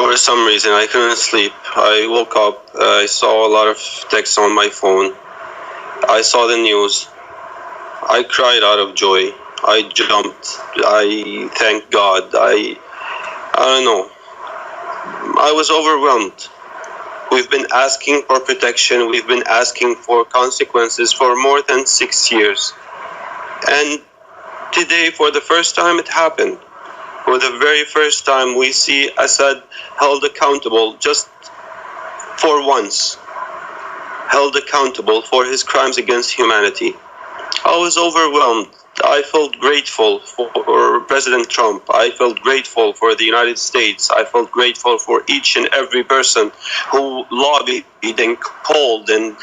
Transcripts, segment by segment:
For some reason, I couldn't sleep. I woke up, I saw a lot of texts on my phone. I saw the news. I cried out of joy. I jumped. I thanked God. I don't know. I was overwhelmed. We've been asking for protection. We've been asking for consequences for more than 6 years. And today, for the first time, it happened. For the very first time, we see Assad held accountable just for once. Held accountable for his crimes against humanity. I was overwhelmed. I felt grateful for President Trump. I felt grateful for the United States. I felt grateful for each and every person who lobbied and called and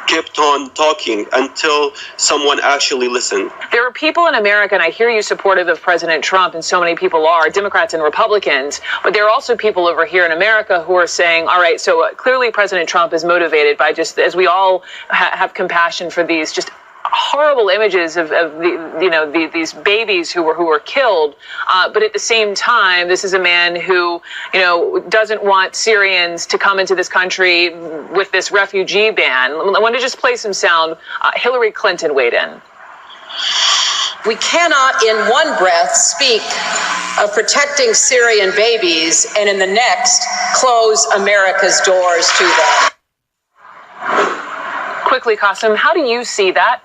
kept on talking until someone actually listened. There are people in America, and I hear you supportive of President Trump, and so many people are, Democrats and Republicans, but there are also people over here in America who are saying, all right, so clearly President Trump is motivated by just, as we all have compassion for these just horrible images of these babies who were killed, but at the same time, this is a man who doesn't want Syrians to come into this country with this refugee ban. I want to just play some sound. Hillary Clinton weighed in. We cannot in one breath speak of protecting Syrian babies and in the next close America's doors to them. Quickly, Qasim, how do you see that?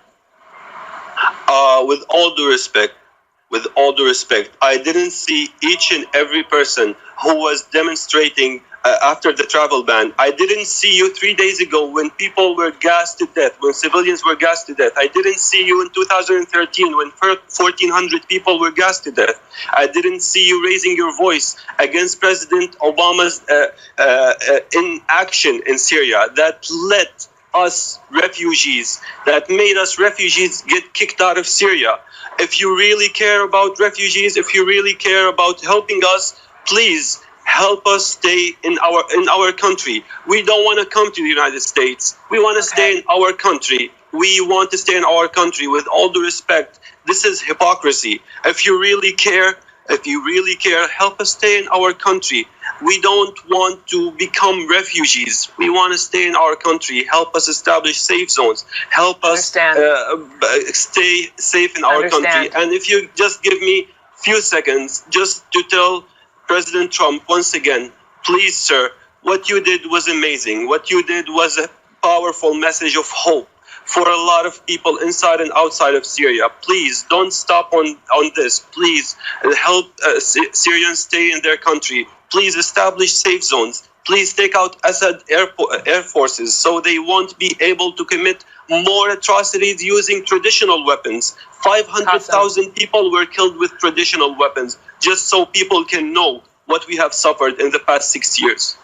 With all due respect, I didn't see each and every person who was demonstrating after the travel ban. I didn't see you 3 days ago when people were gassed to death, when civilians were gassed to death. I didn't see you in 2013 when 1,400 people were gassed to death. I didn't see you raising your voice against President Obama's inaction in Syria that led us refugees, that made us refugees get kicked out of Syria. If you really care about refugees, if you really care about helping us, please help us stay in our country. We don't want to come to the United States. We want to stay in our country. We want to stay in our country. With all due respect, this is hypocrisy. If you really care, help us stay in our country. We don't want to become refugees. We want to stay in our country. Help us establish safe zones. Help us stay safe in our country. And if you just give me a few seconds just to tell President Trump once again, please, sir, what you did was amazing. What you did was a powerful message of hope for a lot of people inside and outside of Syria. Please don't stop on this. Please help Syrians stay in their country. Please establish safe zones. Please take out Assad air forces so they won't be able to commit more atrocities using traditional weapons. 500,000 people were killed with traditional weapons, just so people can know what we have suffered in the past 6 years.